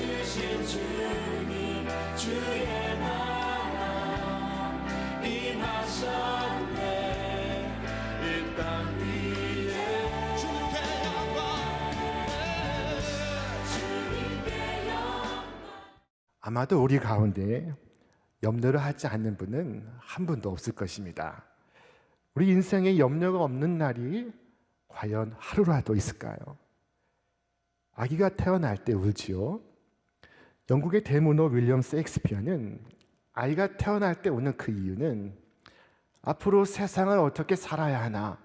주신 주님 주의 나라 임하셨네. 이 땅 위에 주님께 영광. 아마도 우리 가운데 염려를 하지 않는 분은 한 분도 없을 것입니다. 우리 인생에 염려가 없는 날이 과연 하루라도 있을까요? 아기가 태어날 때 울지요. 영국의 대문호 윌리엄 셰익스피어는 아이가 태어날 때 우는 그 이유는 앞으로 세상을 어떻게 살아야 하나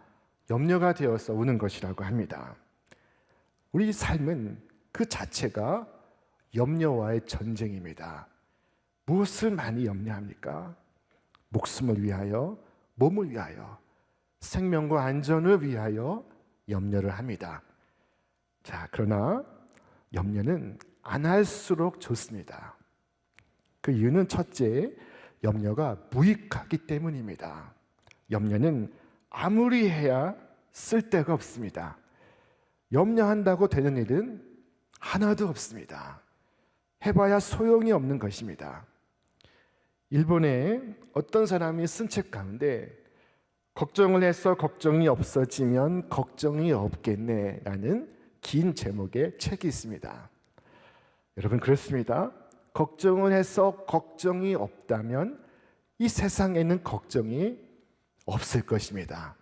염려가 되어서 우는 것이라고 합니다. 우리 삶은 그 자체가 염려와의 전쟁입니다. 무엇을 많이 염려합니까? 목숨을 위하여, 몸을 위하여, 생명과 안전을 위하여 염려를 합니다. 자, 그러나 염려는 안 할수록 좋습니다. 그 이유는 첫째, 염려가 무익하기 때문입니다. 염려는 아무리 해야 쓸데가 없습니다. 염려한다고 되는 일은 하나도 없습니다. 해봐야 소용이 없는 것입니다. 일본에 어떤 사람이 쓴 책 가운데 걱정을 해서 걱정이 없어지면 걱정이 없겠네 라는 긴 제목의 책이 있습니다. 여러분, 그렇습니다. 걱정을 해서 걱정이 없다면 이 세상에는 걱정이 없을 것입니다.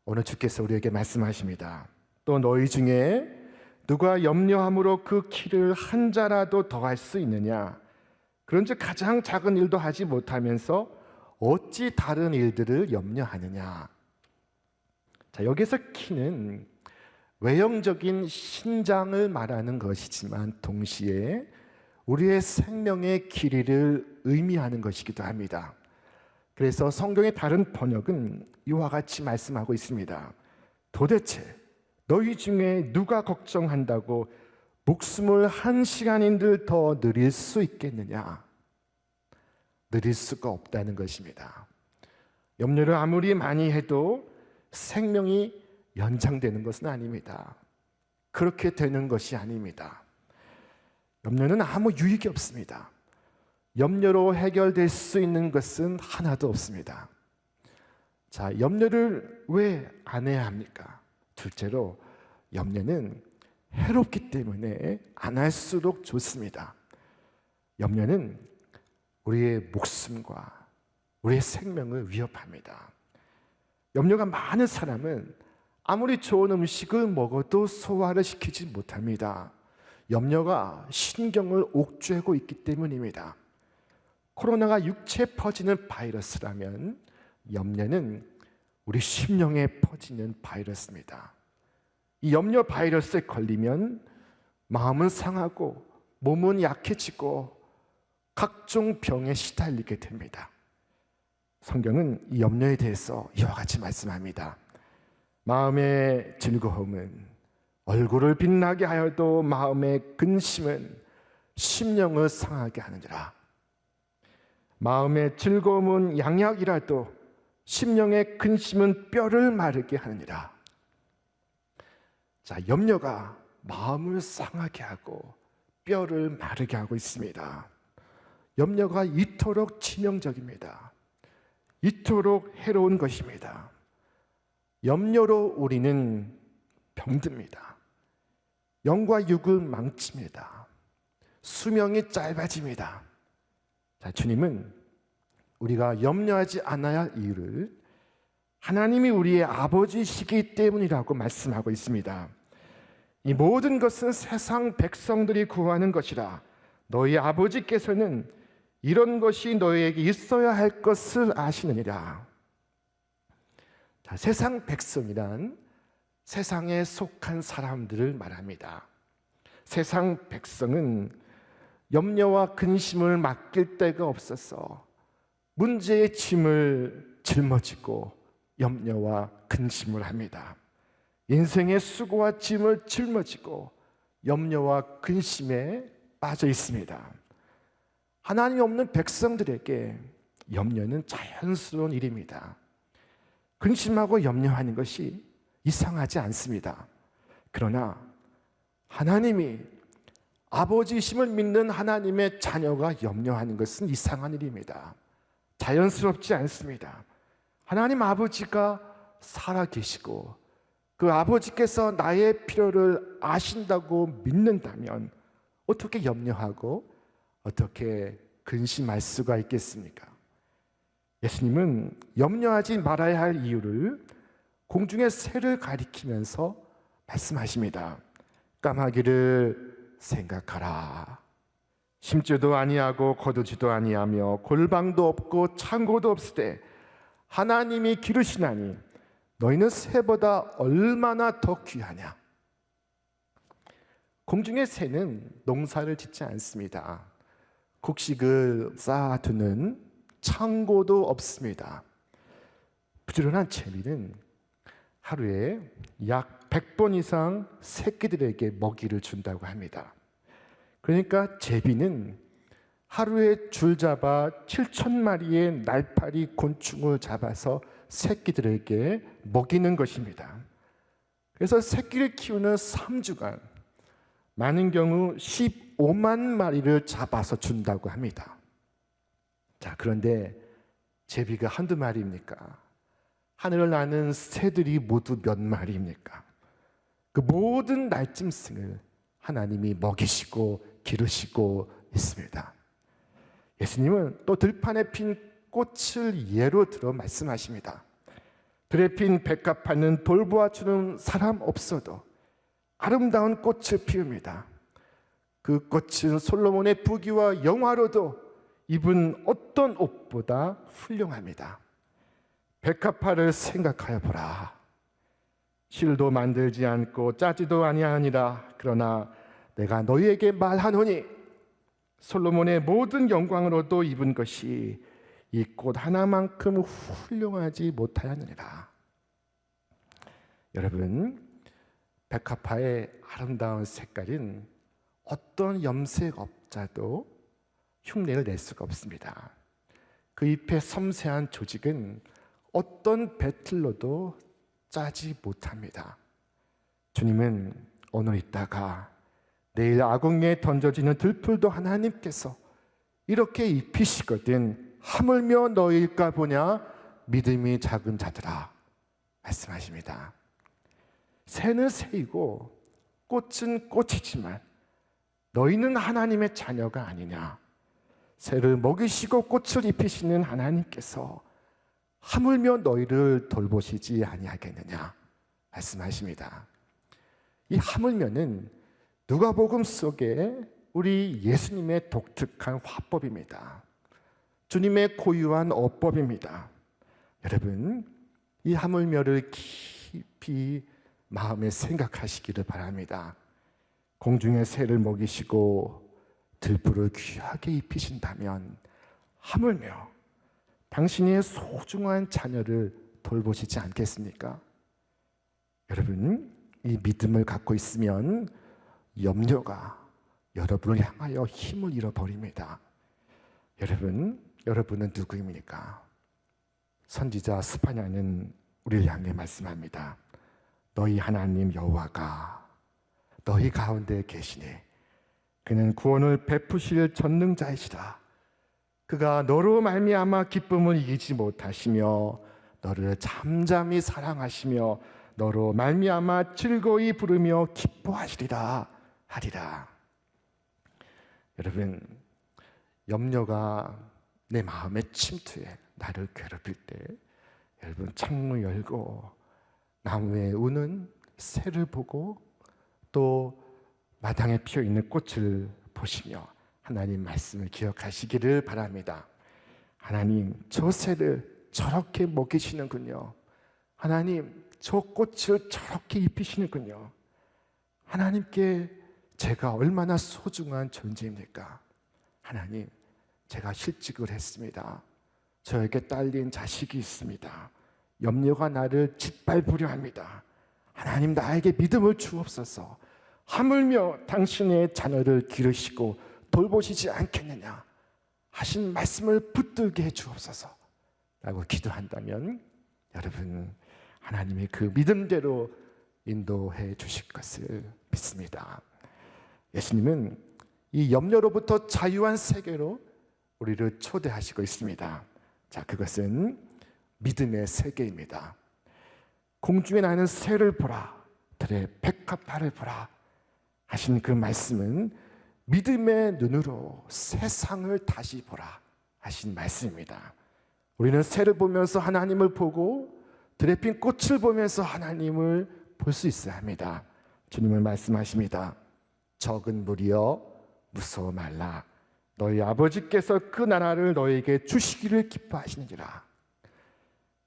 오늘 주께서 우리에게 말씀하십니다. 또 너희 중에 누가 염려함으로 그 키를 한 자라도 더할 수 있느냐? 그런즉 가장 작은 일도 하지 못하면서 어찌 다른 일들을 염려하느냐? 자, 여기서 키는 외형적인 신장을 말하는 것이지만 동시에 우리의 생명의 길이를 의미하는 것이기도 합니다. 그래서 성경의 다른 번역은 이와 같이 말씀하고 있습니다. 도대체 너희 중에 누가 걱정한다고 목숨을 한 시간인들 더 누릴 수 있겠느냐? 누릴 수가 없다는 것입니다. 염려를 아무리 많이 해도 생명이 연장되는 것은 아닙니다. 그렇게 되는 것이 아닙니다. 염려는 아무 유익이 없습니다. 염려로 해결될 수 있는 것은 하나도 없습니다. 자, 염려를 왜 안 해야 합니까? 둘째로, 염려는 해롭기 때문에 안 할수록 좋습니다. 염려는 우리의 목숨과 우리의 생명을 위협합니다. 염려가 많은 사람은 아무리 좋은 음식을 먹어도 소화를 시키지 못합니다. 염려가 신경을 옥죄고 있기 때문입니다. 코로나가 육체에 퍼지는 바이러스라면 염려는 우리 심령에 퍼지는 바이러스입니다. 이 염려 바이러스에 걸리면 마음은 상하고 몸은 약해지고 각종 병에 시달리게 됩니다. 성경은 이 염려에 대해서 이와 같이 말씀합니다. 마음의 즐거움은 얼굴을 빛나게 하여도 마음의 근심은 심령을 상하게 하느니라. 마음의 즐거움은 양약이라도 심령의 근심은 뼈를 마르게 하느니라. 자, 염려가 마음을 상하게 하고 뼈를 마르게 하고 있습니다. 염려가 이토록 치명적입니다. 이토록 해로운 것입니다. 염려로 우리는 병듭니다. 영과 육을 망칩니다. 수명이 짧아집니다. 자, 주님은 우리가 염려하지 않아야 할 이유를 하나님이 우리의 아버지시기 때문이라고 말씀하고 있습니다. 이 모든 것은 세상 백성들이 구하는 것이라. 너희 아버지께서는 이런 것이 너희에게 있어야 할 것을 아시느니라. 자, 세상 백성이란 세상에 속한 사람들을 말합니다. 세상 백성은 염려와 근심을 맡길 데가 없어서 문제의 짐을 짊어지고 염려와 근심을 합니다. 인생의 수고와 짐을 짊어지고 염려와 근심에 빠져 있습니다. 하나님이 없는 백성들에게 염려는 자연스러운 일입니다. 근심하고 염려하는 것이 이상하지 않습니다. 그러나 하나님이 아버지심을 믿는 하나님의 자녀가 염려하는 것은 이상한 일입니다. 자연스럽지 않습니다. 하나님 아버지가 살아계시고 그 아버지께서 나의 필요를 아신다고 믿는다면 어떻게 염려하고 어떻게 근심할 수가 있겠습니까? 예수님은 염려하지 말아야 할 이유를 공중의 새를 가리키면서 말씀하십니다. 까마귀를 생각하라. 심지도 아니하고 거두지도 아니하며 골방도 없고 창고도 없으되 하나님이 기르시나니 너희는 새보다 얼마나 더 귀하냐. 공중의 새는 농사를 짓지 않습니다. 곡식을 쌓아두는 창고도 없습니다. 부지런한 제비는 하루에 약 100번 이상 새끼들에게 먹이를 준다고 합니다. 그러니까 제비는 하루에 줄 잡아 7,000마리의 날파리 곤충을 잡아서 새끼들에게 먹이는 것입니다. 그래서 새끼를 키우는 3주간 많은 경우 15만 마리를 잡아서 준다고 합니다. 자, 그런데 제비가 한두 마리입니까? 하늘을 나는 새들이 모두 몇 마리입니까? 그 모든 날짐승을 하나님이 먹이시고 기르시고 있습니다. 예수님은 또 들판에 핀 꽃을 예로 들어 말씀하십니다. 들에 핀 백합화는 돌보아주는 사람 없어도 아름다운 꽃을 피웁니다. 그 꽃은 솔로몬의 부귀와 영화로도 입은 어떤 옷보다 훌륭합니다. 백합화를 생각하여 보라. 실도 만들지 않고 짜지도 아니하니라. 그러나 내가 너희에게 말하노니 솔로몬의 모든 영광으로도 입은 것이 이 꽃 하나만큼 훌륭하지 못하였느니라. 여러분, 백합화의 아름다운 색깔은 어떤 염색업자도 흉내를 낼 수가 없습니다. 그 잎의 섬세한 조직은 어떤 배틀로도 짜지 못합니다. 주님은 오늘 있다가 내일 아궁이에 던져지는 들풀도 하나님께서 이렇게 입히시거든 하물며 너희일까 보냐 믿음이 작은 자들아 말씀하십니다. 새는 새이고 꽃은 꽃이지만 너희는 하나님의 자녀가 아니냐. 새를 먹이시고 꽃을 입히시는 하나님께서 하물며 너희를 돌보시지 아니하겠느냐 말씀하십니다. 이 하물며는 누가복음 속에 우리 예수님의 독특한 화법입니다. 주님의 고유한 어법입니다. 여러분, 이 하물며를 깊이 마음에 생각하시기를 바랍니다. 공중의 새를 먹이시고 들불을 귀하게 입히신다면 하물며 당신의 소중한 자녀를 돌보시지 않겠습니까? 여러분, 이 믿음을 갖고 있으면 염려가 여러분을 향하여 힘을 잃어버립니다. 여러분은 누구입니까? 선지자 스파냐는 우리를 향해 말씀합니다. 너희 하나님 여호와가 너희 가운데 계시니 그는 구원을 베푸실 전능자이시다. 그가 너로 말미암아 기쁨을 이기지 못하시며 너를 잠잠히 사랑하시며 너로 말미암아 즐거이 부르며 기뻐하시리라 하리라. 여러분, 염려가 내 마음에 침투해 나를 괴롭힐 때 여러분 창문 열고 나무에 우는 새를 보고 또 마당에 피어있는 꽃을 보시며 하나님 말씀을 기억하시기를 바랍니다. 하나님, 저 새를 저렇게 먹이시는군요. 하나님, 저 꽃을 저렇게 입히시는군요. 하나님께 제가 얼마나 소중한 존재입니까? 하나님, 제가 실직을 했습니다. 저에게 딸린 자식이 있습니다. 염려가 나를 짓밟으려 합니다. 하나님, 나에게 믿음을 주옵소서. 하물며 당신의 자녀를 기르시고 돌보시지 않겠느냐 하신 말씀을 붙들게 해 주옵소서 라고 기도한다면 여러분, 하나님이 그 믿음대로 인도해 주실 것을 믿습니다. 예수님은 이 염려로부터 자유한 세계로 우리를 초대하시고 있습니다. 자, 그것은 믿음의 세계입니다. 공중에 나는 새를 보라, 들의 백합화를 보라 하신 그 말씀은 믿음의 눈으로 세상을 다시 보라 하신 말씀입니다. 우리는 새를 보면서 하나님을 보고 들에 핀 꽃을 보면서 하나님을 볼 수 있어야 합니다. 주님은 말씀하십니다. 적은 무리여 무서워 말라. 너희 아버지께서 그 나라를 너에게 주시기를 기뻐하시느니라.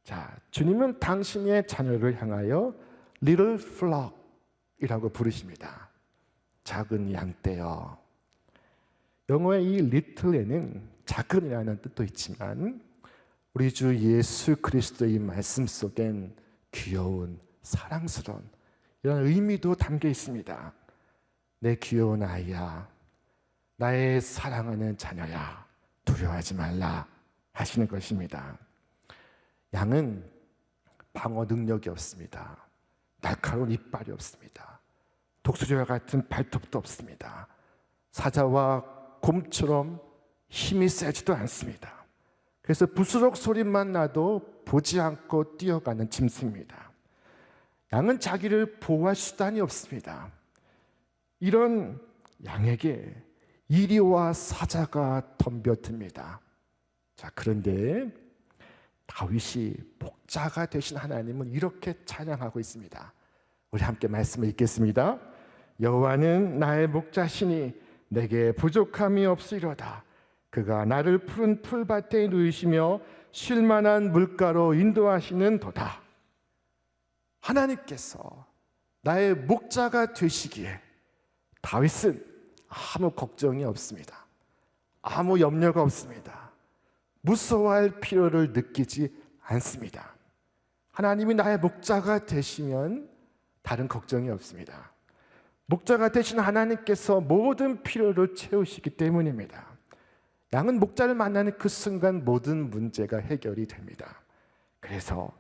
자, 주님은 당신의 자녀를 향하여 little flock이라고 부르십니다. 작은 양떼여. 영어의 이 little에는 작은이라는 뜻도 있지만 우리 주 예수 그리스도의 말씀 속엔 귀여운, 사랑스러운 이런 의미도 담겨 있습니다. 내 귀여운 아이야, 나의 사랑하는 자녀야, 두려워하지 말라 하시는 것입니다. 양은 방어 능력이 없습니다. 날카로운 이빨이 없습니다. 독수리와 같은 발톱도 없습니다. 사자와 곰처럼 힘이 세지도 않습니다. 그래서 부스럭 소리만 나도 보지 않고 뛰어가는 짐승입니다. 양은 자기를 보호할 수단이 없습니다. 이런 양에게 이리와 사자가 덤벼듭니다. 자, 그런데 다윗이 목자가 되신 하나님은 이렇게 찬양하고 있습니다. 우리 함께 말씀을 읽겠습니다. 여호와는 나의 목자시니 내게 부족함이 없으리로다. 그가 나를 푸른 풀밭에 누이시며 쉴만한 물가로 인도하시는 도다. 하나님께서 나의 목자가 되시기에 다윗은 아무 걱정이 없습니다. 아무 염려가 없습니다. 무서워할 필요를 느끼지 않습니다. 하나님이 나의 목자가 되시면 다른 걱정이 없습니다. 목자가 되신 하나님께서 모든 필요를 채우시기 때문입니다. 양은 목자를 만나는 그 순간 모든 문제가 해결이 됩니다. 그래서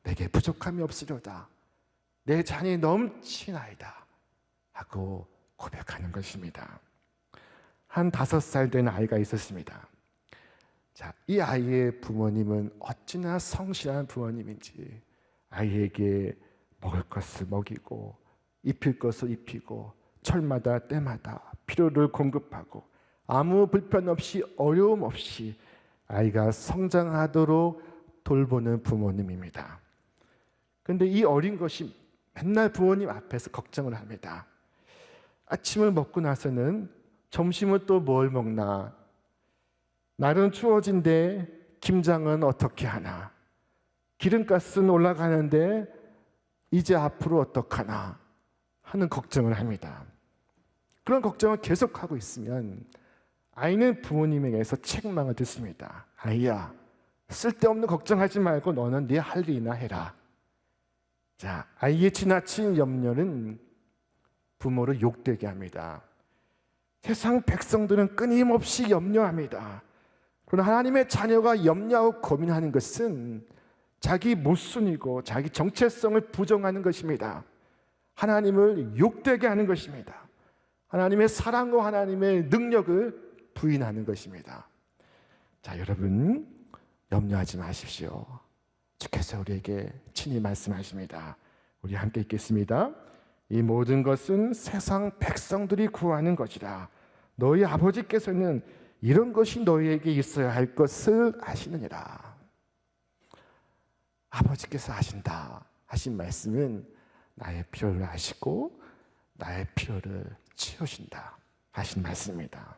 내게 부족함이 없으려다, 내 잔이 넘치나이다 하고 고백하는 것입니다. 한 5살 된 아이가 있었습니다. 자, 이 아이의 부모님은 어찌나 성실한 부모님인지 아이에게 먹을 것을 먹이고 입힐 것을 입히고 철마다 때마다 필요를 공급하고 아무 불편 없이 어려움 없이 아이가 성장하도록 돌보는 부모님입니다. 그런데 이 어린 것이 맨날 부모님 앞에서 걱정을 합니다. 아침을 먹고 나서는 점심을 또 뭘 먹나? 날은 추워진데 김장은 어떻게 하나? 기름값은 올라가는데 이제 앞으로 어떡하나? 하는 걱정을 합니다. 그런 걱정을 계속하고 있으면 아이는 부모님에게서 책망을 듣습니다. 아이야, 쓸데없는 걱정하지 말고 너는 네 할 일이나 해라. 자, 아이의 지나친 염려는 부모를 욕되게 합니다. 세상 백성들은 끊임없이 염려합니다. 그러나 하나님의 자녀가 염려하고 고민하는 것은 자기 모순이고 자기 정체성을 부정하는 것입니다. 하나님을 욕되게 하는 것입니다. 하나님의 사랑과 하나님의 능력을 부인하는 것입니다. 자, 여러분 염려하지 마십시오. 주께서 우리에게 친히 말씀하십니다. 우리 함께 읽겠습니다. 이 모든 것은 세상 백성들이 구하는 것이라. 너희 아버지께서는 이런 것이 너희에게 있어야 할 것을 아시느니라. 아버지께서 하신다 하신 말씀은 나의 필요를 아시고 나의 필요를 채우신다 하신 말씀입니다.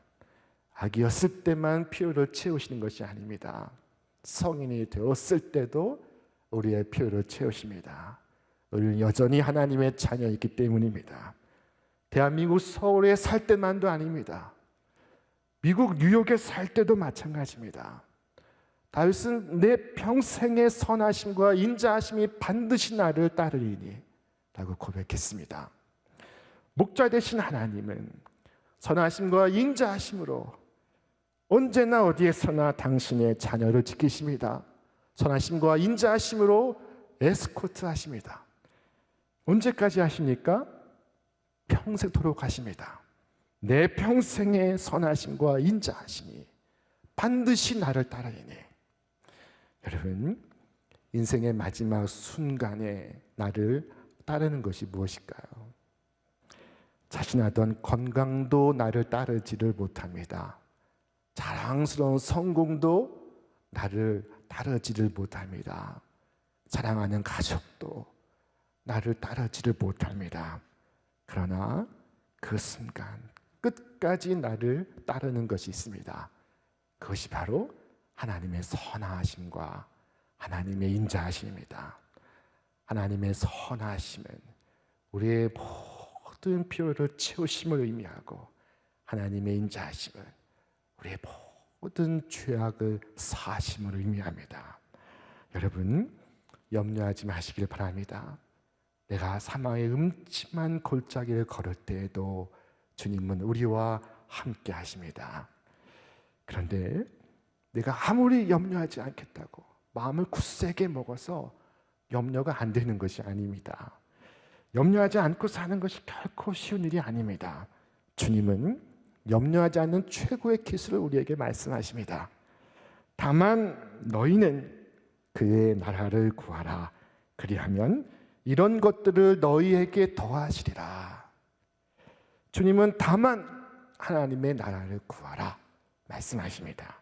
아기였을 때만 필요를 채우시는 것이 아닙니다. 성인이 되었을 때도 우리의 필요를 채우십니다. 우리는 여전히 하나님의 자녀이기 때문입니다. 대한민국 서울에 살 때만도 아닙니다. 미국 뉴욕에 살 때도 마찬가지입니다. 다윗은 내 평생의 선하심과 인자하심이 반드시 나를 따르리니 라고 고백했습니다. 목자 되신 하나님은 선하심과 인자하심으로 언제나 어디에서나 당신의 자녀를 지키십니다. 선하심과 인자하심으로 에스코트 하십니다. 언제까지 하십니까? 평생토록 하십니다. 내 평생의 선하심과 인자하심이 반드시 나를 따르니. 여러분, 인생의 마지막 순간에 나를 따르는 것이 무엇일까요? 자신하던 건강도 나를 따르지를 못합니다. 자랑스러운 성공도 나를 따르지를 못합니다. 사랑하는 가족도 나를 따르지를 못합니다. 그러나 그 순간 끝까지 나를 따르는 것이 있습니다. 그것이 바로 하나님의 선하심과 하나님의 인자하심입니다. 하나님의 선하심은 우리의 모든 필요를 채우심을 의미하고, 하나님의 인자하심은 우리의 모든 죄악을 사하심을 의미합니다. 여러분, 염려하지 마시길 바랍니다. 내가 사망의 음침한 골짜기를 걸을 때에도 주님은 우리와 함께 하십니다. 그런데 내가 아무리 염려하지 않겠다고 마음을 굳세게 먹어서 염려가 안 되는 것이 아닙니다. 염려하지 않고 사는 것이 결코 쉬운 일이 아닙니다. 주님은 염려하지 않는 최고의 기술을 우리에게 말씀하십니다. 다만 너희는 그의 나라를 구하라. 그리하면 이런 것들을 너희에게 더하시리라. 주님은 다만 하나님의 나라를 구하라 말씀하십니다.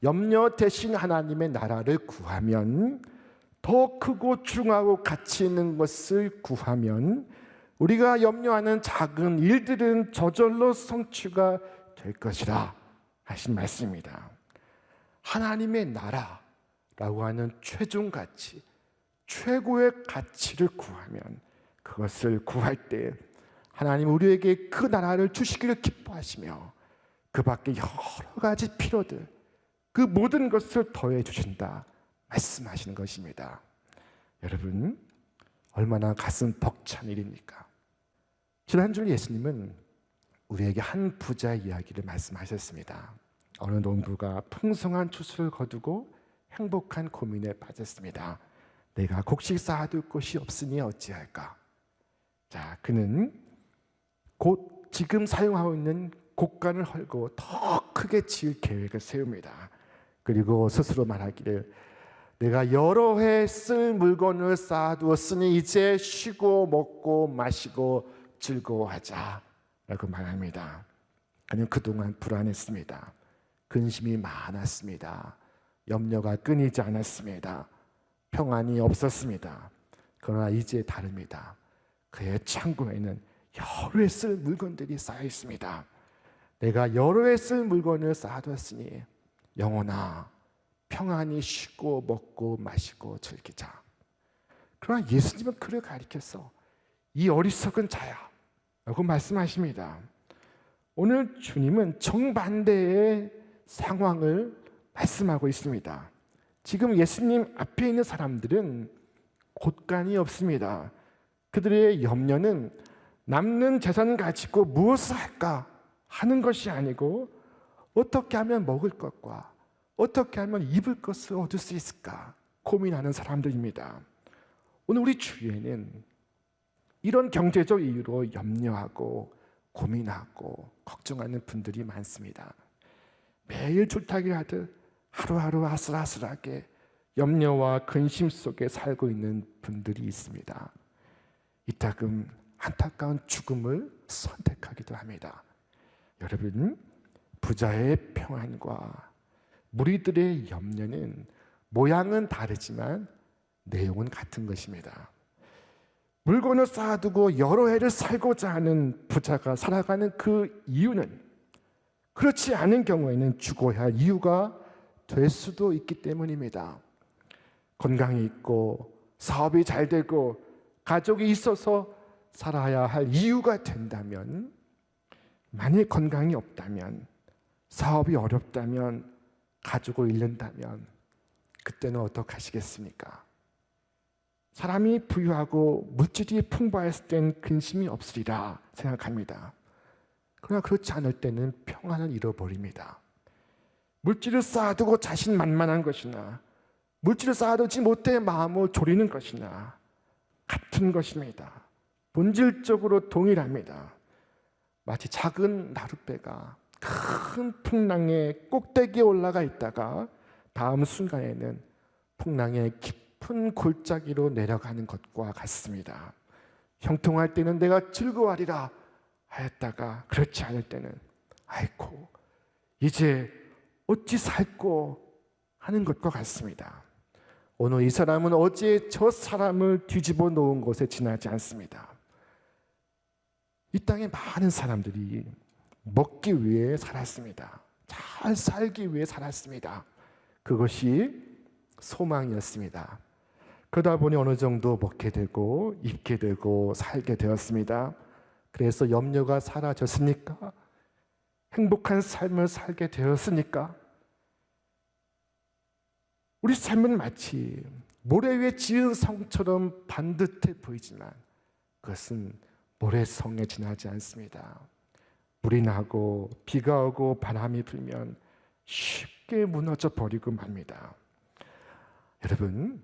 염려 대신 하나님의 나라를 구하면, 더 크고 중하고 가치 있는 것을 구하면 우리가 염려하는 작은 일들은 저절로 성취가 될 것이라 하신 말씀입니다. 하나님의 나라라고 하는 최종 가치, 최고의 가치를 구하면, 그것을 구할 때 하나님 우리에게 그 나라를 주시기를 기뻐하시며 그 밖에 여러 가지 필요들, 그 모든 것을 더해 주신다 말씀하시는 것입니다. 여러분, 얼마나 가슴 벅찬 일입니까? 지난주 예수님은 우리에게 한 부자의 이야기를 말씀하셨습니다. 어느 농부가 풍성한 추수를 거두고 행복한 고민에 빠졌습니다. 내가 곡식 쌓아둘 곳이 없으니 어찌할까? 자, 그는 곧 지금 사용하고 있는 곡간을 헐고 더 크게 지을 계획을 세웁니다. 그리고 스스로 말하기를, 내가 여러 해 쓸 물건을 쌓아두었으니 이제 쉬고 먹고 마시고 즐거워하자 라고 말합니다. 그는 그동안 불안했습니다. 근심이 많았습니다. 염려가 끊이지 않았습니다. 평안이 없었습니다. 그러나 이제 다릅니다. 그의 창고에는 여러 해 쓸 물건들이 쌓여 있습니다. 내가 여러 해 쓸 물건을 쌓아두었으니 영혼아, 평안히 쉬고 먹고 마시고 즐기자. 그러나 예수님은 그를 가리켜서 이 어리석은 자야 라고 말씀하십니다. 오늘 주님은 정반대의 상황을 말씀하고 있습니다. 지금 예수님 앞에 있는 사람들은 곳간이 없습니다. 그들의 염려는 남는 재산 가지고 무엇을 할까 하는 것이 아니고, 어떻게 하면 먹을 것과 어떻게 하면 입을 것을 얻을 수 있을까 고민하는 사람들입니다. 오늘 우리 주위에는 이런 경제적 이유로 염려하고 고민하고 걱정하는 분들이 많습니다. 매일 줄타기를 하듯 하루하루 아슬아슬하게 염려와 근심 속에 살고 있는 분들이 있습니다. 이따금 안타까운 죽음을 선택하기도 합니다. 여러분, 부자의 평안과 무리들의 염려는 모양은 다르지만 내용은 같은 것입니다. 물건을 쌓아두고 여러 해를 살고자 하는 부자가 살아가는 그 이유는, 그렇지 않은 경우에는 죽어야 할 이유가 될 수도 있기 때문입니다. 건강이 있고 사업이 잘 되고 가족이 있어서 살아야 할 이유가 된다면, 만일 건강이 없다면, 사업이 어렵다면, 가족을 잃는다면 그때는 어떡하시겠습니까? 사람이 부유하고 물질이 풍부했을 땐 근심이 없으리라 생각합니다. 그러나 그렇지 않을 때는 평안을 잃어버립니다. 물질을 쌓아두고 자신만만한 것이나 물질을 쌓아두지 못해 마음을 졸이는 것이나 같은 것입니다. 본질적으로 동일합니다. 마치 작은 나룻배가 큰 풍랑의 꼭대기에 올라가 있다가 다음 순간에는 풍랑의 깊은 골짜기로 내려가는 것과 같습니다. 형통할 때는 내가 즐거워하리라 하였다가 그렇지 않을 때는 아이고 이제 어찌 살꼬 하는 것과 같습니다. 오늘 이 사람은 어제 저 사람을 뒤집어 놓은 곳에 지나지 않습니다. 이 땅에 많은 사람들이 먹기 위해 살았습니다. 잘 살기 위해 살았습니다. 그것이 소망이었습니다. 그러다 보니 어느 정도 먹게 되고 입게 되고 살게 되었습니다. 그래서 염려가 사라졌습니까? 행복한 삶을 살게 되었습니까? 우리 삶은 마치 모래 위에 지은 성처럼 반듯해 보이지만 그것은 모래성에 지나지 않습니다. 물이 나고 비가 오고 바람이 불면 쉽게 무너져 버리고 맙니다. 여러분,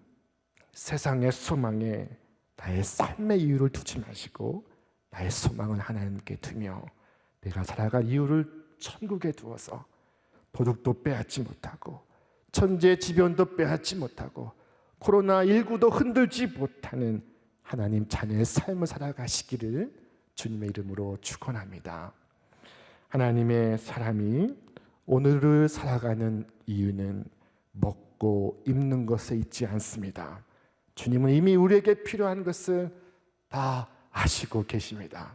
세상의 소망에 나의 삶의 이유를 두지 마시고 나의 소망은 하나님께 두며 내가 살아갈 이유를 천국에 두어서 도둑도 빼앗지 못하고 천재지변도 빼앗지 못하고 코로나19도 흔들지 못하는 하나님 자녀의 삶을 살아가시기를 주님의 이름으로 축원합니다. 하나님의 사람이 오늘을 살아가는 이유는 먹고 입는 것에 있지 않습니다. 주님은 이미 우리에게 필요한 것을 다 아시고 계십니다.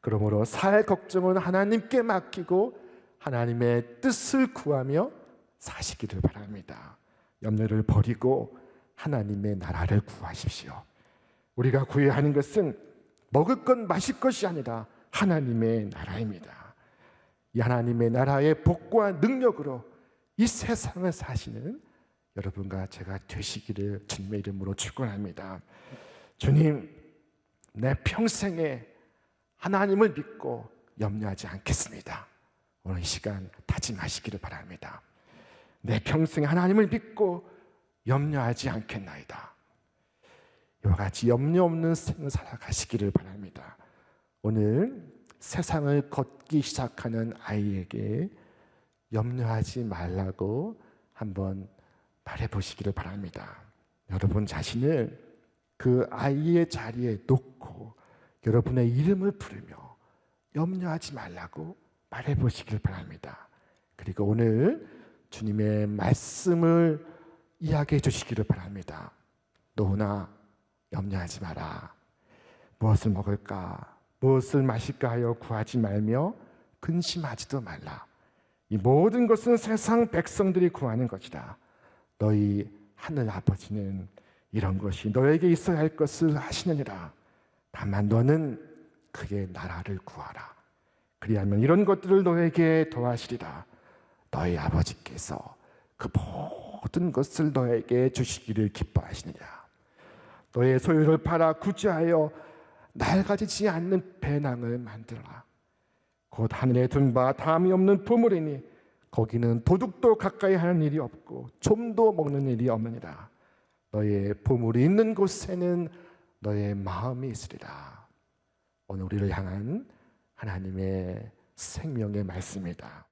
그러므로 살 걱정은 하나님께 맡기고 하나님의 뜻을 구하며 사시기를 바랍니다. 염려를 버리고 하나님의 나라를 구하십시오. 우리가 구해야 하는 것은 먹을 것 마실 것이 아니라 하나님의 나라입니다. 이 하나님의 나라의 복과 능력으로 이 세상을 사시는 여러분과 제가 되시기를 주님의 이름으로 축원합니다. 주님, 내 평생에 하나님을 믿고 염려하지 않겠습니다. 오늘 이 시간 다짐하시기를 바랍니다. 내 평생에 하나님을 믿고 염려하지 않겠나이다. 이와 같이 염려 없는 생을 살아가시기를 바랍니다. 오늘 세상을 걷기 시작하는 아이에게 염려하지 말라고 한번 말해보시기를 바랍니다. 여러분 자신을 그 아이의 자리에 놓고 여러분의 이름을 부르며 염려하지 말라고 말해보시기를 바랍니다. 그리고 오늘 주님의 말씀을 이야기해 주시기를 바랍니다. 너나 염려하지 마라. 무엇을 먹을까, 무엇을 마실까 하여 구하지 말며 근심하지도 말라. 이 모든 것은 세상 백성들이 구하는 것이다. 너희 하늘 아버지는 이런 것이 너에게 있어야 할 것을 하시느니라. 다만 너는 그의 나라를 구하라. 그리하면 이런 것들을 너에게 더하시리라. 너희 아버지께서 그 모든 것을 너에게 주시기를 기뻐하시느니라. 너의 소유를 팔아 구제하여 낡아지지 않는 배낭을 만들라. 곧 하늘에 둔 바 다함이 없는 보물이니 거기는 도둑도 가까이 하는 일이 없고 좀도 먹는 일이 없느니라. 너의 보물이 있는 곳에는 너의 마음이 있으리라. 오늘 우리를 향한 하나님의 생명의 말씀이다.